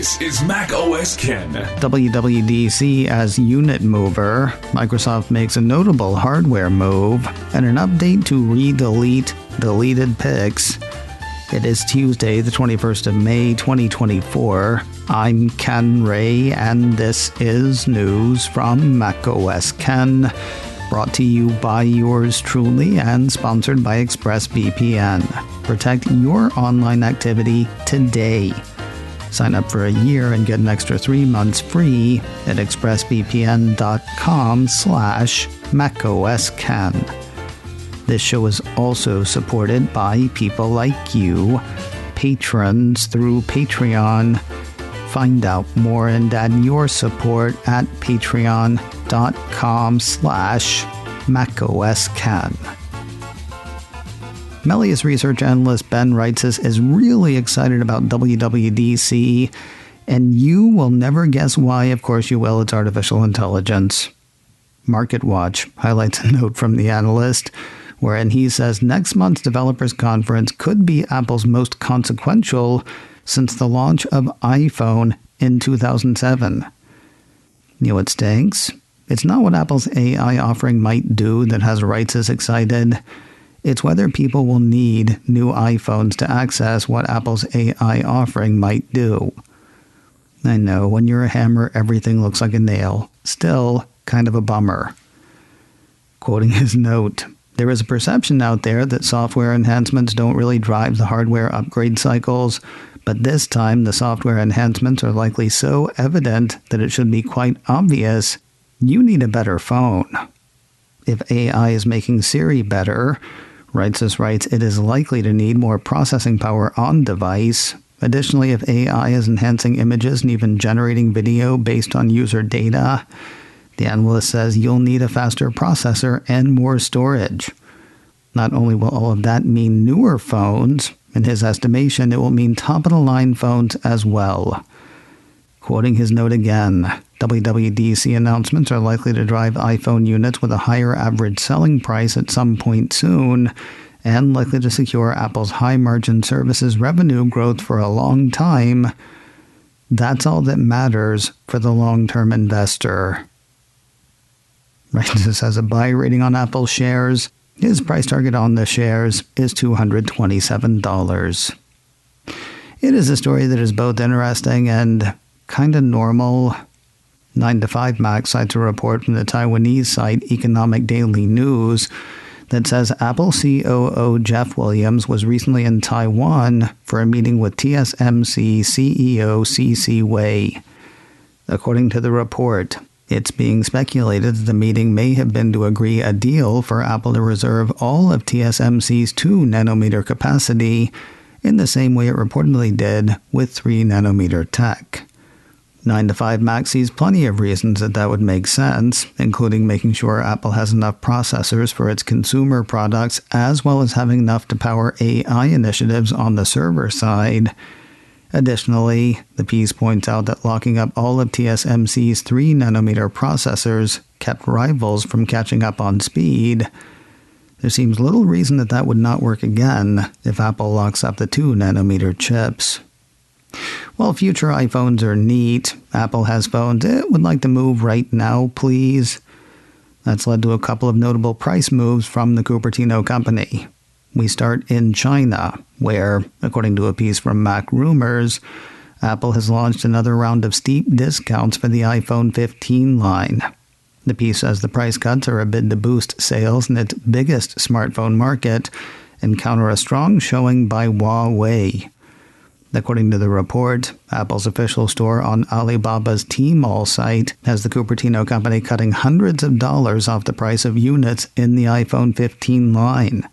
This is Mac OS Ken. WWDC as unit mover, Microsoft makes a notable hardware move, and an update to re-delete deleted pics. It is Tuesday, the 21st of May, 2024. I'm Ken Ray, and this is news from Mac OS Ken, brought to you by yours truly and sponsored by ExpressVPN. Protect your online activity today. Sign up for a year and get an extra 3 months free at expressvpn.com/macOSCan. This show is also supported by people like you, patrons through Patreon. Find out more and add your support at patreon.com/macOSCan. Melius research analyst Ben Reitzes is really excited about WWDC, and you will never guess why. Of course you will, it's artificial intelligence. MarketWatch highlights a note from the Analyst, wherein he says next month's developers conference could be Apple's most consequential since the launch of iPhone in 2007. You know what stinks? It's not what Apple's AI offering might do that has Reitzes excited. It's whether people will need new iPhones to access what Apple's AI offering might do. I know, when you're a hammer, everything looks like a nail. Still, kind of a bummer. Quoting his note, there is a perception out there that software enhancements don't really drive the hardware upgrade cycles, but this time the software enhancements are likely so evident that it should be quite obvious you need a better phone. If AI is making Siri better, Reitzes writes, it is likely to need more processing power on device. Additionally, if AI is enhancing images and even generating video based on user data, the analyst says you'll need a faster processor and more storage. Not only will all of that mean newer phones, in his estimation, it will mean top-of-the-line phones as well. Quoting his note again, WWDC announcements are likely to drive iPhone units with a higher average selling price at some point soon, and likely to secure Apple's high-margin services revenue growth for a long time. That's all that matters for the long-term investor. Reitzes has a buy rating on Apple shares. His price target on the shares is $227. It is a story that is both interesting and kind of normal. 9to5Mac cites a report from the Taiwanese site Economic Daily News that says Apple COO Jeff Williams was recently in Taiwan for a meeting with TSMC CEO C.C. Wei. According to the report, it's being speculated that the meeting may have been to agree a deal for Apple to reserve all of TSMC's 2nm capacity in the same way it reportedly did with 3nm tech. 9to5Mac sees plenty of reasons that would make sense, including making sure Apple has enough processors for its consumer products, as well as having enough to power AI initiatives on the server side. Additionally, the piece points out that locking up all of TSMC's 3nm processors kept rivals from catching up on speed. There seems little reason that would not work again if Apple locks up the 2nm chips. While future iPhones are neat, Apple has phones it would like to move right now, please. That's led to a couple of notable price moves from the Cupertino company. We start in China, where, according to a piece from Mac Rumors, Apple has launched another round of steep discounts for the iPhone 15 line. The piece says the price cuts are a bid to boost sales in its biggest smartphone market and counter a strong showing by Huawei. According to the report, Apple's official store on Alibaba's Tmall site has the Cupertino company cutting hundreds of dollars off the price of units in the iPhone 15 line.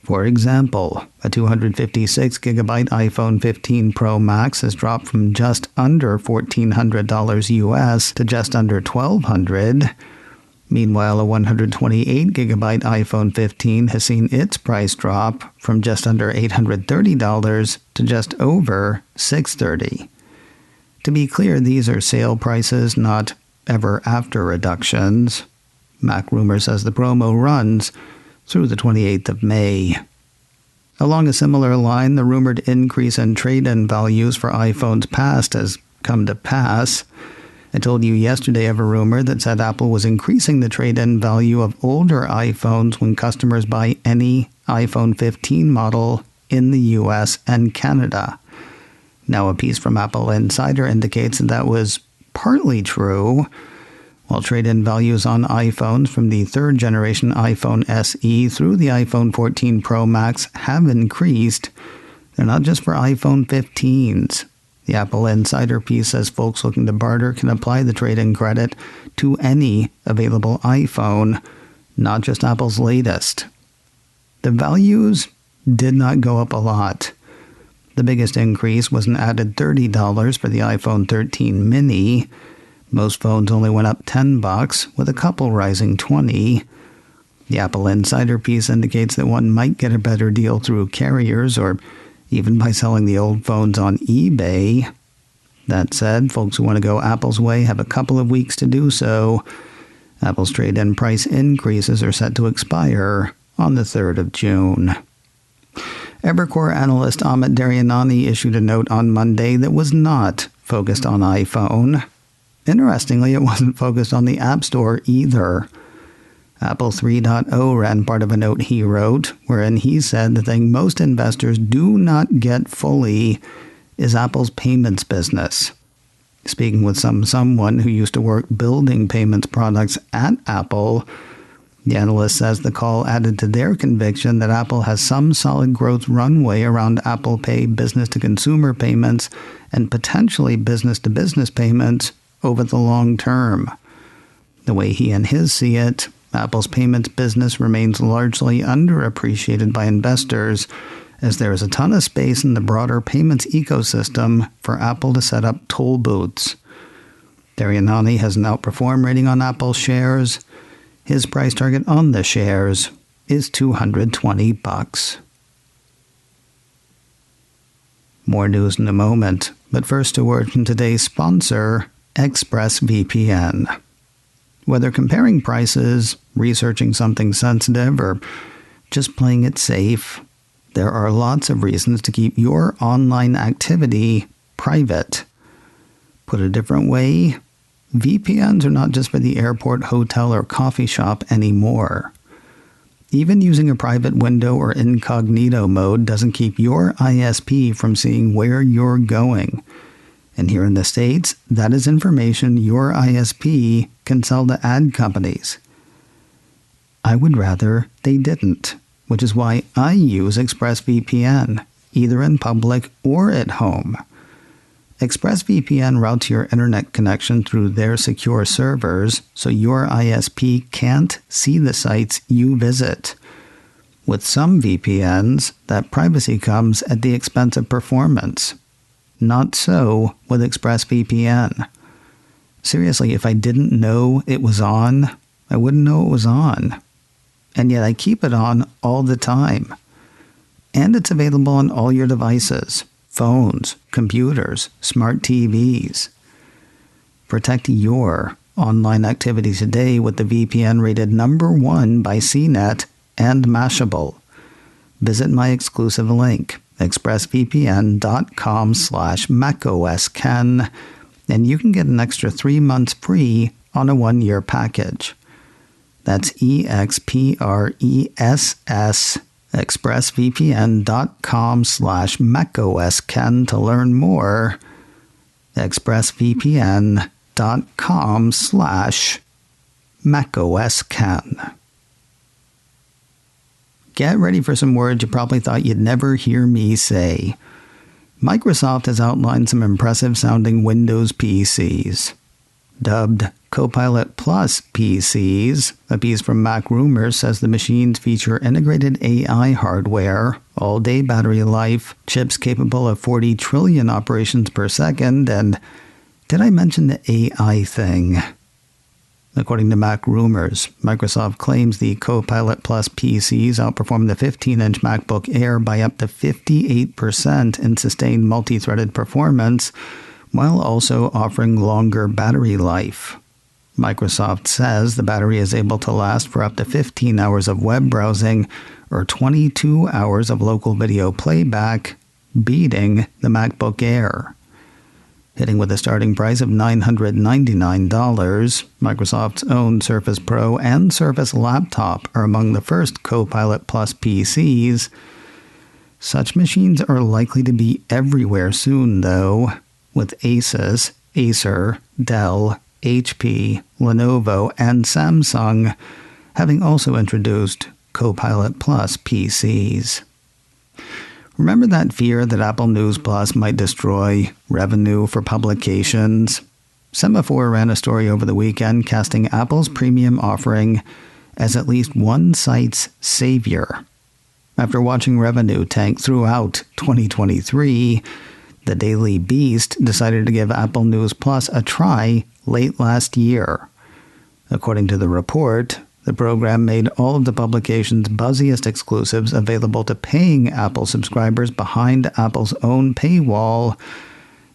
For example, a 256GB iPhone 15 Pro Max has dropped from just under $1,400 US to just under $1,200. Meanwhile, a 128GB iPhone 15 has seen its price drop from just under $830 to just over $630. To be clear, these are sale prices, not ever-after reductions. Mac Rumor says the promo runs through the 28th of May. Along a similar line, the rumored increase in trade-in values for iPhones past has come to pass. I told you yesterday of a rumor that said Apple was increasing the trade-in value of older iPhones when customers buy any iPhone 15 model in the US and Canada. Now, a piece from Apple Insider indicates that was partly true. While trade-in values on iPhones from the third-generation iPhone SE through the iPhone 14 Pro Max have increased, they're not just for iPhone 15s. The Apple Insider piece says folks looking to barter can apply the trade-in credit to any available iPhone, not just Apple's latest. The values did not go up a lot. The biggest increase was an added $30 for the iPhone 13 mini. Most phones only went up $10, with a couple rising $20. The Apple Insider piece indicates that one might get a better deal through carriers or even by selling the old phones on eBay. That said, folks who want to go Apple's way have a couple of weeks to do so. Apple's trade-in price increases are set to expire on the 3rd of June. Evercore analyst Amit Daryanani issued a note on Monday that was not focused on iPhone. Interestingly, it wasn't focused on the App Store either. Apple 3.0 ran part of a note he wrote, wherein he said the thing most investors do not get fully is Apple's payments business. Speaking with someone who used to work building payments products at Apple, the analyst says the call added to their conviction that Apple has some solid growth runway around Apple Pay business-to-consumer payments and potentially business-to-business payments over the long term. The way he and his see it, Apple's payments business remains largely underappreciated by investors, as there is a ton of space in the broader payments ecosystem for Apple to set up toll booths. Daryanani has an outperform rating on Apple shares. His price target on the shares is $220. More news in a moment, but first a word from today's sponsor, ExpressVPN. Whether comparing prices, researching something sensitive, or just playing it safe, there are lots of reasons to keep your online activity private. Put a different way, VPNs are not just for the airport, hotel, or coffee shop anymore. Even using a private window or incognito mode doesn't keep your ISP from seeing where you're going. And here in the States, that is information your ISP can sell to ad companies. I would rather they didn't, which is why I use ExpressVPN, either in public or at home. ExpressVPN routes your internet connection through their secure servers, so your ISP can't see the sites you visit. With some VPNs, that privacy comes at the expense of performance. Not so with ExpressVPN. Seriously, if I didn't know it was on, I wouldn't know it was on. And yet I keep it on all the time. And it's available on all your devices, phones, computers, smart TVs. Protect your online activity today with the VPN rated #1 by CNET and Mashable. Visit my exclusive link, expressvpn.com/macOSKen, and you can get an extra 3 months free on a 1-year package. That's EXPRESS, expressvpn.com/macOSKen to learn more. expressvpn.com/macOSKen. Get ready for some words you probably thought you'd never hear me say. Microsoft has outlined some impressive-sounding Windows PCs. Dubbed Copilot Plus PCs, a piece from Mac Rumors says the machines feature integrated AI hardware, all-day battery life, chips capable of 40 trillion operations per second, and did I mention the AI thing? According to Mac Rumors, Microsoft claims the Copilot Plus PCs outperform the 15-inch MacBook Air by up to 58% in sustained multi-threaded performance, while also offering longer battery life. Microsoft says the battery is able to last for up to 15 hours of web browsing or 22 hours of local video playback, beating the MacBook Air. hitting with a starting price of $999. Microsoft's own Surface Pro and Surface Laptop are among the first Copilot Plus PCs. Such machines are likely to be everywhere soon, though, with Asus, Acer, Dell, HP, Lenovo, and Samsung having also introduced Copilot Plus PCs. Remember that fear that Apple News Plus might destroy revenue for publications? Semafor ran a story over the weekend casting Apple's premium offering as at least one site's savior. After watching revenue tank throughout 2023, the Daily Beast decided to give Apple News Plus a try late last year. According to the report, the program made all of the publication's buzziest exclusives available to paying Apple subscribers behind Apple's own paywall,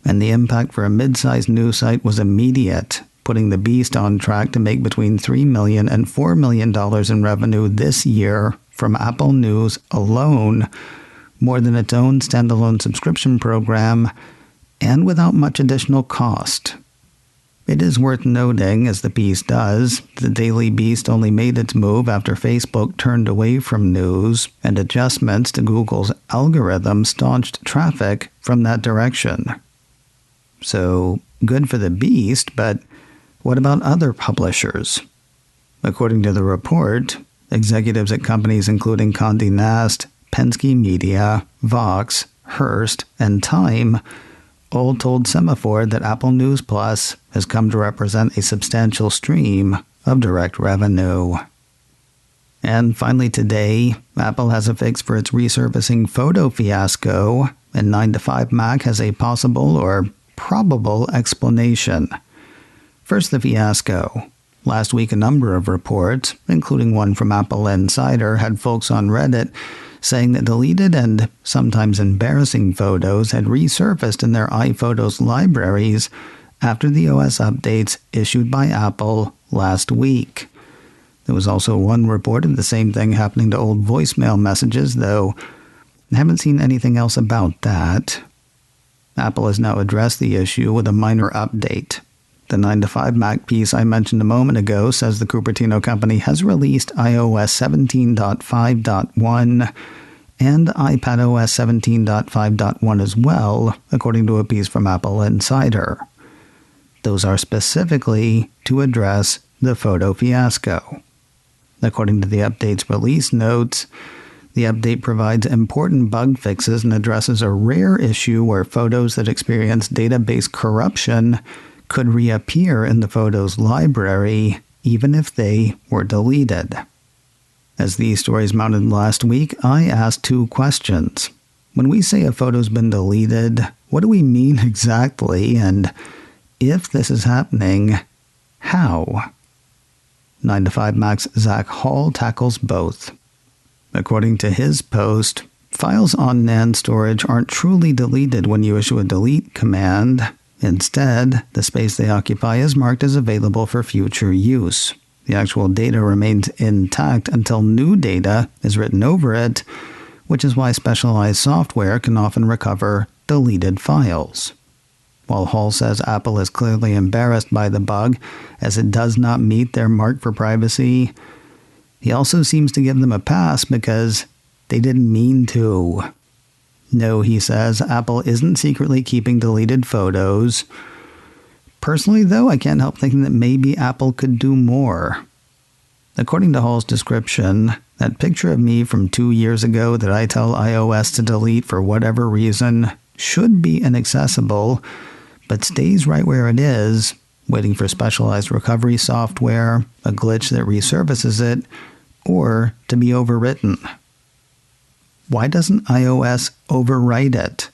and the impact for a mid-sized news site was immediate, putting the Beast on track to make between $3 million and $4 million in revenue this year from Apple News alone, more than its own standalone subscription program, and without much additional cost. It is worth noting, as the piece does, the Daily Beast only made its move after Facebook turned away from news, and adjustments to Google's algorithm staunched traffic from that direction. So, good for the Beast, but what about other publishers? According to the report, executives at companies including Condé Nast, Penske Media, Vox, Hearst, and Time all told Semafor that Apple News Plus has come to represent a substantial stream of direct revenue. And finally today, Apple has a fix for its resurfacing photo fiasco, and 9to5Mac has a possible or probable explanation. First, the fiasco. Last week, a number of reports, including one from Apple Insider, had folks on Reddit saying that deleted and sometimes embarrassing photos had resurfaced in their iPhotos libraries after the OS updates issued by Apple last week. There was also one report of the same thing happening to old voicemail messages, though I haven't seen anything else about that. Apple has now addressed the issue with a minor update. The 9to5Mac piece I mentioned a moment ago says the Cupertino company has released iOS 17.5.1 and iPadOS 17.5.1 as well, according to a piece from Apple Insider. Those are specifically to address the photo fiasco. According to the update's release notes, the update provides important bug fixes and addresses a rare issue where photos that experience database corruption could reappear in the photos library, even if they were deleted. As these stories mounted last week, I asked two questions. When we say a photo's been deleted, what do we mean exactly? And if this is happening, how? 9to5Mac's Zach Hall tackles both. According to his post, files on NAND storage aren't truly deleted when you issue a delete command. Instead, the space they occupy is marked as available for future use. The actual data remains intact until new data is written over it, which is why specialized software can often recover deleted files. While Hall says Apple is clearly embarrassed by the bug, as it does not meet their mark for privacy, he also seems to give them a pass because they didn't mean to. No, he says, Apple isn't secretly keeping deleted photos. Personally, though, I can't help thinking that maybe Apple could do more. According to Hall's description, that picture of me from 2 years ago that I tell iOS to delete for whatever reason should be inaccessible, but stays right where it is, waiting for specialized recovery software, a glitch that resurfaces it, or to be overwritten. Why doesn't iOS overwrite it?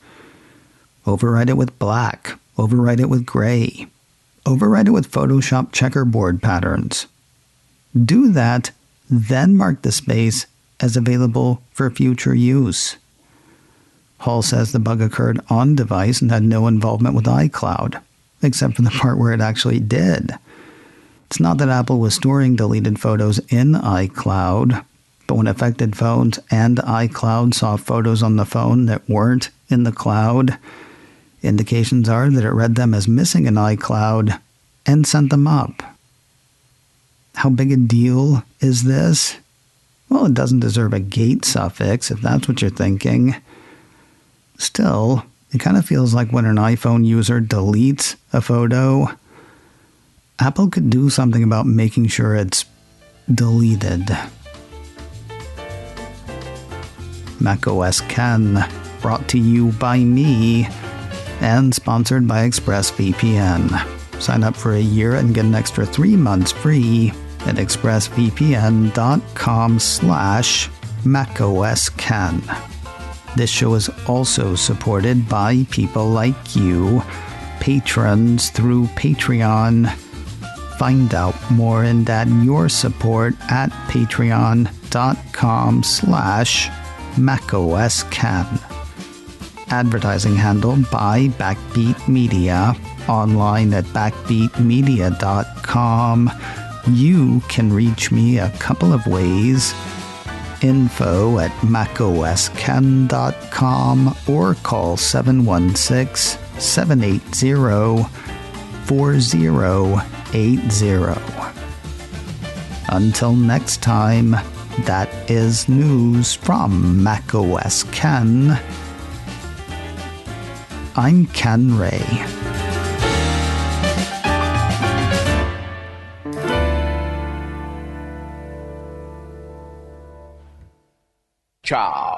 Overwrite it with black. Overwrite it with gray. Overwrite it with Photoshop checkerboard patterns. Do that, then mark the space as available for future use. Hall says the bug occurred on device and had no involvement with iCloud, except for the part where it actually did. It's not that Apple was storing deleted photos in iCloud, but when affected phones and iCloud saw photos on the phone that weren't in the cloud, Indications are that it read them as missing in iCloud and sent them up. How big a deal is this? Well, it doesn't deserve a gate suffix, if that's what you're thinking. Still, it kind of feels like when an iPhone user deletes a photo, Apple could do something about making sure it's deleted. macOS Ken, brought to you by me and sponsored by ExpressVPN. Sign up for a year and get an extra 3 months free at expressvpn.com/macOSKen. This show is also supported by people like you, patrons through Patreon. Find out more and add your support at patreon.com/macOSKen. Advertising handled by Backbeat Media, online at backbeatmedia.com. You can reach me a couple of ways. Info at macosken.com or call 716-780-4080. Until next time, that is news from macOS Ken. I'm Ken Ray. Ciao.